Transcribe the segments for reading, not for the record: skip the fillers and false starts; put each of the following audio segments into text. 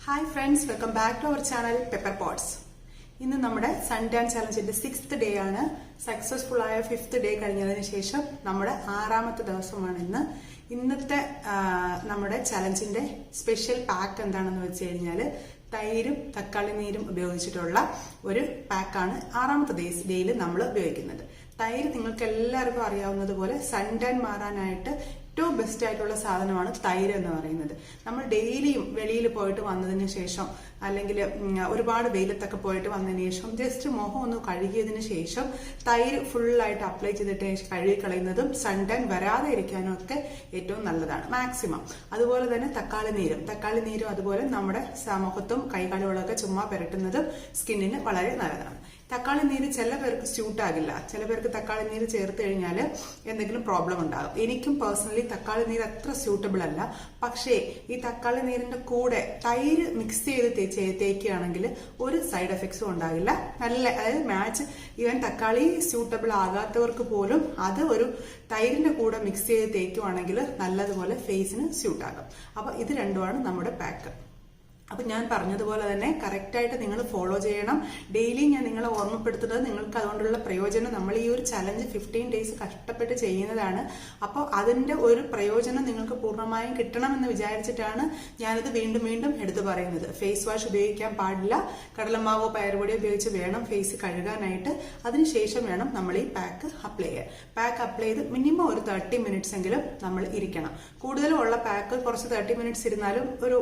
Hi friends, welcome back to our channel Pepper Pots. ഇന്ന് നമ്മുടെ sun tan ചലഞ്ചിന്റെ 6th day ആണ്. Successful ആയ 5th day കഴിഞ്ഞതിന് ശേഷം നമ്മുടെ 6ാമത്തെ ദിവസമാണ് ഇന്ന്. ഇന്നത്തെ നമ്മുടെ ചലഞ്ചിന്റെ സ്പെഷ്യൽ പാക്ക് എന്താണെന്ന് വെച്ച് കഴിഞ്ഞാൽ തൈരും തക്കാളി നീരും ഉപയോഗിച്ചിട്ടുള്ള ഒരു പാക്കാണ് 6ാമത്തെ ഡേയിൽ നമ്മൾ ഉപയോഗിക്കുന്നത്. തൈര് നിങ്ങൾക്ക് എല്ലാവർക്കും അറിയാവുന്നതുപോലെ സൺ ടാൻ മാറാനായിട്ട് ഏറ്റവും ബെസ്റ്റ് ആയിട്ടുള്ള സാധനമാണ് തൈര് എന്ന് പറയുന്നത്. നമ്മൾ ഡെയിലിയും വെളിയിൽ പോയിട്ട് വന്നതിന് ശേഷം അല്ലെങ്കിൽ ഒരുപാട് വെയിലത്തൊക്കെ പോയിട്ട് വന്നതിന് ശേഷം ജസ്റ്റ് മുഖം ഒന്ന് കഴുകിയതിന് ശേഷം തൈര് ഫുള്ളായിട്ട് അപ്ലൈ ചെയ്തിട്ട് കഴുകി കളയുന്നതും സൺ ടാൻ വരാതെ ഇരിക്കാനും ഒക്കെ ഏറ്റവും നല്ലതാണ് മാക്സിമം. അതുപോലെ തന്നെ തക്കാളി നീരും അതുപോലെ നമ്മുടെ മുഖത്തും കൈകാലുകളൊക്കെ ചുമ്മാ പുരട്ടുന്നതും സ്കിന്നിന് വളരെ നല്ലതാണ്. തക്കാളി നീര് ചില പേർക്ക് സ്യൂട്ട് ആകില്ല. ചില പേർക്ക് തക്കാളി നീര് ചേർത്ത് കഴിഞ്ഞാൽ എന്തെങ്കിലും പ്രോബ്ലം ഉണ്ടാകും. എനിക്കും പേഴ്സണലി തക്കാളി നീര് അത്ര സ്യൂട്ടബിൾ അല്ല. പക്ഷേ ഈ തക്കാളി നീരിന്റെ കൂടെ തൈര് മിക്സ് ചെയ്ത് തേക്കുകയാണെങ്കിൽ ഒരു സൈഡ് എഫക്ട്സും ഉണ്ടാകില്ല. നല്ല അതായത് മാച്ച് ഈവൻ തക്കാളി സ്യൂട്ടബിൾ ആകാത്തവർക്ക് പോലും അത് ഒരു തൈരിന്റെ കൂടെ മിക്സ് ചെയ്ത് തേക്കുവാണെങ്കിൽ നല്ലതുപോലെ ഫേസിന് സ്യൂട്ട് ആകും. അപ്പൊ ഇത് രണ്ടുമാണ് നമ്മുടെ പാക്ക്. അപ്പൊ ഞാൻ പറഞ്ഞതുപോലെ തന്നെ കറക്റ്റായിട്ട് നിങ്ങൾ ഫോളോ ചെയ്യണം. ഡെയിലി ഞാൻ നിങ്ങളെ ഓർമ്മപ്പെടുത്തുന്നത് നിങ്ങൾക്ക് അതുകൊണ്ടുള്ള പ്രയോജനം നമ്മൾ ഈ ഒരു ചലഞ്ച് 15 ഡേയ്സ് കഷ്ടപ്പെട്ട് ചെയ്യുന്നതാണ്. അപ്പോൾ അതിന്റെ ഒരു പ്രയോജനം നിങ്ങൾക്ക് പൂർണ്ണമായും കിട്ടണമെന്ന് വിചാരിച്ചിട്ടാണ് ഞാനിത് വീണ്ടും വീണ്ടും എടുത്തു പറയുന്നത്. ഫേസ് വാഷ് ഉപയോഗിക്കാൻ പാടില്ല. കടലമാവോ പയറുപൊടിയോ ഉപയോഗിച്ച് വേണം ഫേസ് കഴുകാനായിട്ട്. അതിനുശേഷം വേണം നമ്മൾ ഈ പാക്ക് അപ്ലൈ ചെയ്യാൻ. പാക്ക് അപ്ലൈ ചെയ്ത് മിനിമം ഒരു 30 മിനിറ്റ്സ് എങ്കിലും നമ്മൾ ഇരിക്കണം. കൂടുതലും ഉള്ള പാക്ക് കുറച്ച് 30 മിനിറ്റ്സ് ഇരുന്നാലും ഒരു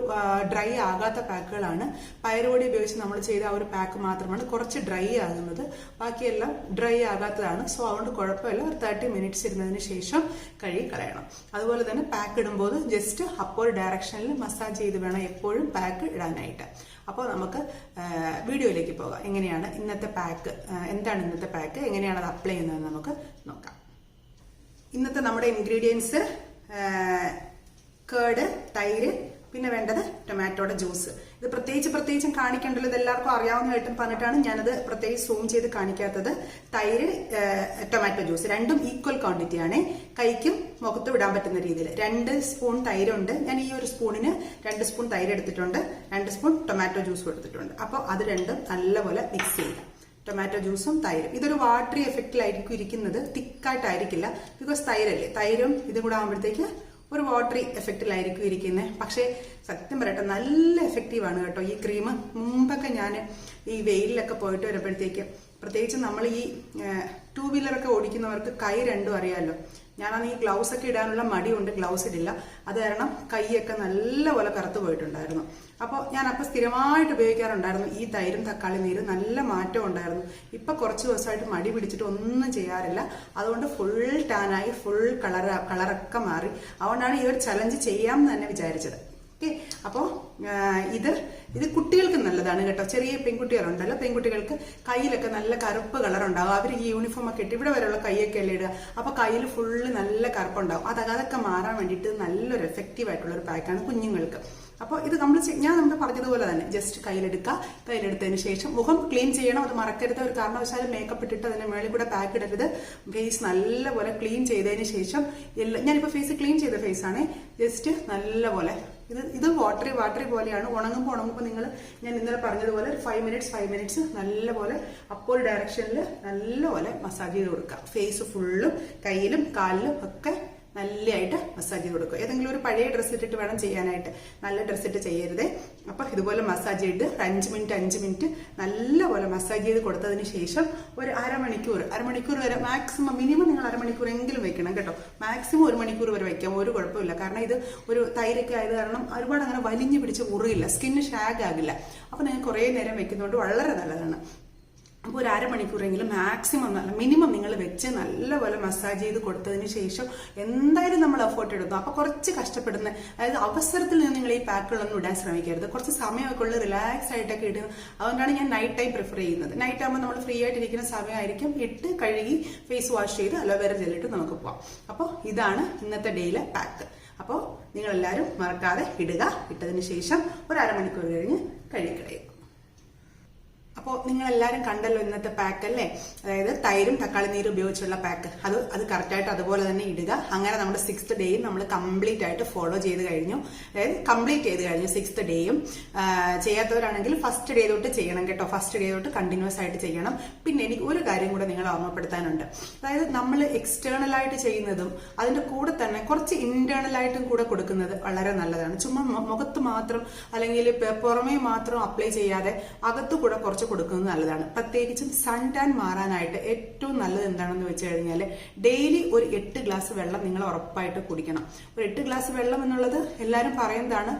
ഡ്രൈ ആകാത്ത പാക്കുകളാണ്. പയറുപൊടി ഉപയോഗിച്ച് നമ്മൾ ചെയ്ത ആ ഒരു പാക്ക് മാത്രമാണ് കുറച്ച് ഡ്രൈ ആകുന്നത്. ബാക്കിയെല്ലാം ഡ്രൈ ആകാത്തതാണ്. സോ അതുകൊണ്ട് കുഴപ്പമില്ല. ഒരു 30 മിനിറ്റ്സ് ഇരുന്നതിന് ശേഷം കഴുകി കളയണം. അതുപോലെ തന്നെ പാക്ക് ഇടുമ്പോൾ ജസ്റ്റ് അപ്പോൾ ഡയറക്ഷനിൽ മസാജ് ചെയ്ത് വേണം എപ്പോഴും പാക്ക് ഇടാനായിട്ട്. അപ്പോൾ നമുക്ക് വീഡിയോയിലേക്ക് പോകാം. എങ്ങനെയാണ് ഇന്നത്തെ പാക്ക്, എന്താണ് ഇന്നത്തെ പാക്ക്, എങ്ങനെയാണ് അത് അപ്ലൈ ചെയ്യുന്നത് നമുക്ക് നോക്കാം. ഇന്നത്തെ നമ്മുടെ ഇൻഗ്രീഡിയൻസ് കേർഡ്, തൈര്, പിന്നെ വേണ്ടത് ടൊമാറ്റോയുടെ ജ്യൂസ്. ഇത് പ്രത്യേകിച്ചും കാണിക്കേണ്ടല്ലോ, ഇത് എല്ലാവർക്കും അറിയാവുന്നതായിട്ടും പറഞ്ഞിട്ടാണ് ഞാനത് പ്രത്യേകിച്ച് സൂം ചെയ്ത് കാണിക്കാത്തത്. തൈര്, ടൊമാറ്റോ ജ്യൂസ് രണ്ടും ഈക്വൽ ക്വാണ്ടിറ്റി ആണ്. കൈക്കും മുഖത്തും ഇടാൻ പറ്റുന്ന രീതിയിൽ 2 സ്പൂൺ തൈരുണ്ട്. ഞാൻ ഈ ഒരു സ്പൂണിന് 2 സ്പൂൺ തൈര് എടുത്തിട്ടുണ്ട്, 2 സ്പൂൺ ടൊമാറ്റോ ജ്യൂസും എടുത്തിട്ടുണ്ട്. അപ്പോൾ അത് രണ്ടും നല്ലപോലെ മിക്സ് ചെയ്യുക. ടൊമാറ്റോ ജ്യൂസും തൈരും ഇതൊരു വാട്ടറി എഫക്റ്റിലായിരിക്കും ഇരിക്കുന്നത്, തിക്കായിട്ടായിരിക്കില്ല. ബിക്കോസ് തൈരല്ലേ, തൈരും ഇതും കൂടെ ആകുമ്പോഴത്തേക്ക് ഒരു വാട്ടറി എഫക്റ്റിലായിരിക്കും ഇരിക്കുന്നത്. പക്ഷേ സത്യം പറയട്ടെ നല്ല എഫക്റ്റീവാണ് കേട്ടോ ഈ ക്രീം. മുമ്പൊക്കെ ഞാൻ ഈ വെയിലിലൊക്കെ പോയിട്ട് വരുമ്പോഴത്തേക്ക്, പ്രത്യേകിച്ച് നമ്മൾ ഈ 2 വീലറൊക്കെ ഓടിക്കുന്നവർക്ക് കൈ രണ്ടും അറിയാമല്ലോ. ഞാനാണ് ഈ ഗ്ലൗസ് ഒക്കെ ഇടാനുള്ള മടിയുണ്ട്, ഗ്ലൗസ് ഇടില്ല. അത് കാരണം കൈയൊക്കെ നല്ലപോലെ കറുത്തു പോയിട്ടുണ്ടായിരുന്നു. അപ്പോൾ ഞാൻ സ്ഥിരമായിട്ട് ഉപയോഗിക്കാറുണ്ടായിരുന്നു ഈ തൈരും തക്കാളി നീരും. നല്ല മാറ്റം ഉണ്ടായിരുന്നു. ഇപ്പൊ കുറച്ച് ദിവസമായിട്ട് മടി പിടിച്ചിട്ട് ഒന്നും ചെയ്യാറില്ല. അതുകൊണ്ട് ഫുൾ ടാനായി, ഫുൾ കളറൊക്കെ മാറി. അതുകൊണ്ടാണ് ഈ ഒരു ചലഞ്ച് ചെയ്യാമെന്ന് തന്നെ വിചാരിച്ചത്. ഓക്കെ, അപ്പോൾ ഇത് കുട്ടികൾക്ക് നല്ലതാണ് കേട്ടോ. ചെറിയ പെൺകുട്ടികളുണ്ടല്ലോ, പെൺകുട്ടികൾക്ക് കയ്യിലൊക്കെ നല്ല കറുപ്പ് കളർ ഉണ്ടാവും. അവർ ഈ യൂണിഫോം ഒക്കെ ഇട്ട് ഇവിടെ വരെയുള്ള കൈയൊക്കെ അല്ലേ ഇടുക. അപ്പൊ കയ്യിൽ ഫുള്ള് നല്ല കറുപ്പുണ്ടാവും. അതൊക്കെ മാറാൻ വേണ്ടിയിട്ട് നല്ലൊരു എഫക്റ്റീവ് ആയിട്ടുള്ള ഒരു പാക്കാണ് കുഞ്ഞുങ്ങൾക്ക്. അപ്പോൾ ഇത് ഞാൻ നമ്മൾ പറഞ്ഞതുപോലെ തന്നെ ജസ്റ്റ് കയ്യിലെടുത്തതിന് ശേഷം മുഖം ക്ലീൻ ചെയ്യണം. അത് മറക്കരുത്. ഒരു കാരണവശാലും മേക്കപ്പ് ഇട്ടിട്ട് അതിന്റെ മേളിൽ കൂടെ പാക്ക് ഇടരുത്. ഫേസ് നല്ലപോലെ ക്ലീൻ ചെയ്തതിന് ശേഷം ഞാനിപ്പോൾ ഫേസ് ക്ലീൻ ചെയ്ത ഫേസാണ്. ജസ്റ്റ് നല്ലപോലെ ഇത് വാട്ടറി പോലെയാണ്. ഉണങ്ങുമ്പോൾ ഞാൻ ഇന്നലെ പറഞ്ഞതുപോലെ ഒരു 5 മിനിറ്റ്സ് നല്ലപോലെ അപ്പോൾ ഡയറക്ഷനിൽ നല്ലപോലെ മസാജ് ചെയ്ത് കൊടുക്കുക. ഫേസ് ഫുള്ളും കയ്യിലും കാലിലും ഒക്കെ നല്ലതായിട്ട് മസാജ് ചെയ്ത് കൊടുക്കുക. ഏതെങ്കിലും ഒരു പഴയ ഡ്രസ്സ് ഇട്ടിട്ട് വേണം ചെയ്യാനായിട്ട്, നല്ല ഡ്രസ്സ് ഇട്ട് ചെയ്യരുത്. അപ്പൊ ഇതുപോലെ മസാജ് ചെയ്ത് 5 മിനിറ്റ് നല്ലപോലെ മസാജ് ചെയ്ത് കൊടുത്തതിന് ശേഷം ഒരു അരമണിക്കൂർ വരെ മാക്സിമം, മിനിമം നിങ്ങൾ അരമണിക്കൂറെങ്കിലും വെക്കണം കേട്ടോ. മാക്സിമം 1 മണിക്കൂർ വരെ വെക്കാം, ഒരു കുഴപ്പമില്ല. കാരണം ഇത് ഒരു തൈരൊക്കെ ആയത് കാരണം ഒരുപാട് അങ്ങനെ വലിഞ്ഞു പിടിച്ച് ഉറിയില്ല, സ്കിന്ന് ഷാഗ് ആകില്ല. അപ്പൊ നിങ്ങൾ കുറേ നേരം വെക്കുന്നതുകൊണ്ട് വളരെ നല്ലതാണ്. അപ്പോൾ ഒരു അരമണിക്കൂറെങ്കിലും മാക്സിമം മിനിമം നിങ്ങൾ വെച്ച് നല്ലപോലെ മസാജ് ചെയ്ത് കൊടുത്തതിന് ശേഷം എന്തായാലും നമ്മൾ എഫേർട്ട് എടുക്കും. അപ്പോൾ കുറച്ച് കഷ്ടപ്പെടുന്ന, അതായത് അവസരത്തിൽ നിന്ന് നിങ്ങൾ ഈ പാക്കുകളൊന്നും ഇടാൻ ശ്രമിക്കരുത്. കുറച്ച് സമയമൊക്കെ ഉള്ള റിലാക്സ് ആയിട്ടൊക്കെ ഇടുന്നത്. അതുകൊണ്ടാണ് ഞാൻ നൈറ്റ് ടൈം പ്രിഫർ ചെയ്യുന്നത്. നൈറ്റ് ആകുമ്പോൾ നമ്മൾ ഫ്രീ ആയിട്ടിരിക്കുന്ന സമയമായിരിക്കും. ഇട്ട് കഴുകി ഫേസ് വാഷ് ചെയ്ത് അലോവേറ ജെല്ലിട്ട് നമുക്ക് പോവാം. അപ്പോൾ ഇതാണ് ഇന്നത്തെ ഡേയിലെ പാക്ക്. അപ്പോൾ നിങ്ങളെല്ലാവരും മറക്കാതെ ഇടുക. ഇട്ടതിന് ശേഷം ഒരു അരമണിക്കൂർ കഴിഞ്ഞ് കഴുകിക്കളയും. അപ്പോൾ നിങ്ങൾ എല്ലാവരും കണ്ടല്ലോ ഇന്നത്തെ പാക്ക് അല്ലേ, അതായത് തൈരും തക്കാളി നീരും ഉപയോഗിച്ചുള്ള പാക്ക്. അത് കറക്റ്റായിട്ട് അതുപോലെ തന്നെ ഇടുക. അങ്ങനെ നമ്മുടെ 6th ഡേയും നമ്മൾ കംപ്ലീറ്റ് ആയിട്ട് ഫോളോ ചെയ്ത് കഴിഞ്ഞു, അതായത് കംപ്ലീറ്റ് ചെയ്ത് കഴിഞ്ഞു 6th ഡേയും. ചെയ്യാത്തവരാണെങ്കിൽ ഫസ്റ്റ് ഡേ തൊട്ട് ചെയ്യണം കേട്ടോ, ഫസ്റ്റ് ഡേ തൊട്ട് കണ്ടിന്യൂസ് ആയിട്ട് ചെയ്യണം. പിന്നെ എനിക്ക് ഒരു കാര്യം കൂടെ നിങ്ങളെ ഓർമ്മപ്പെടുത്താനുണ്ട്, അതായത് നമ്മൾ എക്സ്റ്റേണൽ ആയിട്ട് ചെയ്യുന്നതും അതിന്റെ കൂടെ തന്നെ കുറച്ച് ഇന്റേണൽ ആയിട്ടും കൂടെ കൊടുക്കുന്നത് വളരെ നല്ലതാണ്. ചുമ്മാ മുഖത്ത് മാത്രം അല്ലെങ്കിൽ പുറമേ മാത്രം അപ്ലൈ ചെയ്യാതെ അകത്തു കൂടെ കുറച്ച് കൊടുക്കുന്നത് നല്ലതാണ്. പ്രത്യേകിച്ചും സൺ ടാൻ മാറാനായിട്ട് ഏറ്റവും നല്ലത് എന്താണെന്ന് വെച്ച് കഴിഞ്ഞാൽ ഡെയിലി ഒരു 8 ഗ്ലാസ് വെള്ളം നിങ്ങൾ ഉറപ്പായിട്ട് കുടിക്കണം. ഒരു 8 ഗ്ലാസ് വെള്ളം എന്നുള്ളത് എല്ലാവരും പറയുന്നതാണ്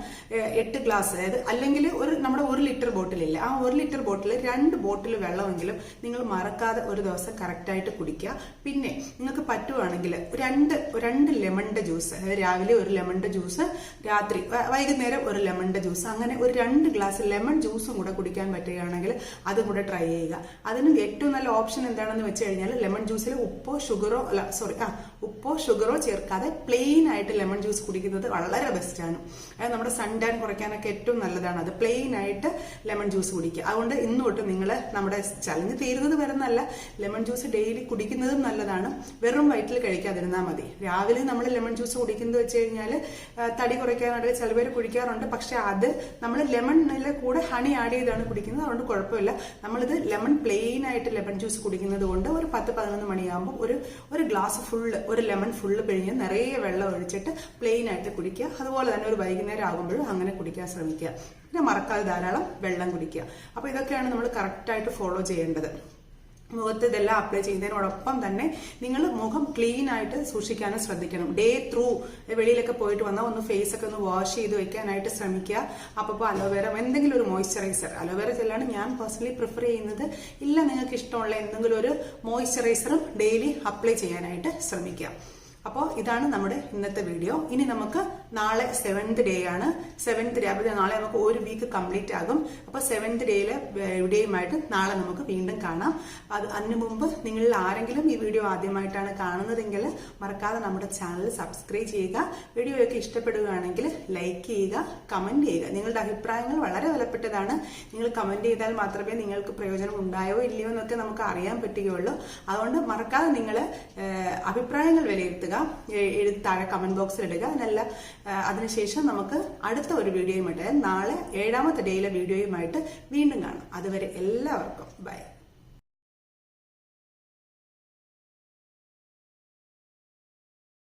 8 ഗ്ലാസ്, അതായത് അല്ലെങ്കിൽ നമ്മുടെ 1 ലിറ്റർ ബോട്ടിലില്ല, ആ 1 ലിറ്റർ ബോട്ടിൽ 2 ബോട്ടിൽ വെള്ളമെങ്കിലും നിങ്ങൾ മറക്കാതെ ഒരു ദിവസം കറക്റ്റായിട്ട് കുടിക്കുക. പിന്നെ നിങ്ങൾക്ക് പറ്റുവാണെങ്കിൽ രണ്ട് ലെമണിന്റെ ജ്യൂസ്, അതായത് രാവിലെ ഒരു ലെമണിന്റെ ജ്യൂസ്, രാത്രി വൈകുന്നേരം ഒരു ലെമണിന്റെ ജ്യൂസ്, അങ്ങനെ ഒരു 2 ഗ്ലാസ് ലെമൺ ജ്യൂസും കൂടെ കുടിക്കാൻ പറ്റുകയാണെങ്കിൽ അതും കൂടെ ട്രൈ ചെയ്യുക. അതിന് ഏറ്റവും നല്ല ഓപ്ഷൻ എന്താണെന്ന് വെച്ച് കഴിഞ്ഞാൽ ലെമൺ ജ്യൂസിൽ ഉപ്പോ ഷുഗറോ ചേർക്കാതെ പ്ലെയിൻ ആയിട്ട് ലെമൺ ജ്യൂസ് കുടിക്കുന്നത് വളരെ ബെസ്റ്റ് ആണ്. അത് നമ്മുടെ സൺ ടാൻ കുറയ്ക്കാനൊക്കെ ഏറ്റവും നല്ലതാണ്. അത് പ്ലെയിൻ ആയിട്ട് ലെമൺ ജ്യൂസ് കുടിക്കുക. അതുകൊണ്ട് ഇന്ന് തൊട്ട് നിങ്ങൾ നമ്മുടെ ചലഞ്ച് തീരുന്നത് വരുന്നല്ല, ലെമൺ ജ്യൂസ് ഡെയിലി കുടിക്കുന്നതും നല്ലതാണ്. വെറും വയറ്റിൽ കഴിക്കാതിരുന്നാൽ മതി. രാവിലെ നമ്മൾ ലെമൺ ജ്യൂസ് കുടിക്കുന്നത് വെച്ച് കഴിഞ്ഞാൽ തടി കുറയ്ക്കാനായിട്ട് ചിലവർ കുടിക്കാറുണ്ട്, പക്ഷെ അത് നമ്മൾ ലെമണിലെ കൂടെ ഹണി ആഡ് ചെയ്താണ് കുടിക്കുന്നത്, അതുകൊണ്ട് കുഴപ്പമില്ല. നമ്മളിത് ലെമൺ പ്ലെയിൻ ആയിട്ട് ലെമൺ ജ്യൂസ് കുടിക്കുന്നത് കൊണ്ട് ഒരു 10-11 മണിയാകുമ്പോൾ ഒരു ഗ്ലാസ് ഫുള്ള്, ഒരു ലെമൺ ഫുള്ള് പിഴിഞ്ഞ് നിറയെ വെള്ളം ഒഴിച്ചിട്ട് പ്ലെയിൻ ആയിട്ട് കുടിക്കുക. അതുപോലെ തന്നെ ഒരു വൈകുന്നേരം ആകുമ്പോഴും അങ്ങനെ കുടിക്കാൻ ശ്രമിക്കുക. പിന്നെ മറക്കാതെ ധാരാളം വെള്ളം കുടിക്കുക. അപ്പൊ ഇതൊക്കെയാണ് നമ്മൾ കറക്റ്റായിട്ട് ഫോളോ ചെയ്യേണ്ടത്. മുഖത്ത് ഇതെല്ലാം അപ്ലൈ ചെയ്യുന്നതിനോടൊപ്പം തന്നെ നിങ്ങൾ മുഖം ക്ലീൻ ആയിട്ട് സൂക്ഷിക്കാനും ശ്രദ്ധിക്കണം. ഡേ ത്രൂ വെളിയിലൊക്കെ പോയിട്ട് വന്നാൽ ഒന്ന് ഫേസ് ഒക്കെ ഒന്ന് വാഷ് ചെയ്ത് വെക്കാനായിട്ട് ശ്രമിക്കുക. അപ്പോൾ അലോവേറ, എന്തെങ്കിലും ഒരു മോയ്സ്ചറൈസർ, അലോവേറ ജെല്ലാണ് ഞാൻ പേഴ്സണലി പ്രിഫർ ചെയ്യുന്നത്. ഇല്ല നിങ്ങൾക്ക് ഇഷ്ടമുള്ള എന്തെങ്കിലും ഒരു മോയ്സ്ചറൈസറും ഡെയിലി അപ്ലൈ ചെയ്യാനായിട്ട് ശ്രമിക്കുക. അപ്പോൾ ഇതാണ് നമ്മുടെ ഇന്നത്തെ വീഡിയോ. ഇനി നമുക്ക് നാളെ 7th ഡേ ആണ്. 7th ഡേ അപ്പോൾ നാളെ നമുക്ക് ഒരു വീക്ക് കംപ്ലീറ്റ് ആകും. അപ്പോൾ 7th ഡേയിലെ വീഡിയോയുമായിട്ട് നാളെ നമുക്ക് വീണ്ടും കാണാം. അതിനു മുമ്പ് നിങ്ങളിൽ ആരെങ്കിലും ഈ വീഡിയോ ആദ്യമായിട്ടാണ് കാണുന്നതെങ്കിൽ മറക്കാതെ നമ്മുടെ ചാനൽ സബ്സ്ക്രൈബ് ചെയ്യുക. വീഡിയോയൊക്കെ ഇഷ്ടപ്പെടുകയാണെങ്കിൽ ലൈക്ക് ചെയ്യുക, കമന്റ് ചെയ്യുക. നിങ്ങളുടെ അഭിപ്രായങ്ങൾ വളരെ വിലപ്പെട്ടതാണ്. നിങ്ങൾ കമന്റ് ചെയ്താൽ മാത്രമേ നിങ്ങൾക്ക് പ്രയോജനം ഉണ്ടായോ ഇല്ലയോ എന്നൊക്കെ നമുക്ക് അറിയാൻ പറ്റുകയുള്ളൂ. അതുകൊണ്ട് മറക്കാതെ നിങ്ങൾ അഭിപ്രായങ്ങൾ വിലയിരുത്തുക, താഴെ കമന്റ് ബോക്സിൽ ഇടുക. അതിനുശേഷം നമുക്ക് അടുത്ത ഒരു വീഡിയോയുമായിട്ട് നാളെ 7th ഡേയിലെ വീഡിയോയുമായിട്ട് വീണ്ടും കാണാം. അതുവരെ എല്ലാവർക്കും ബൈ.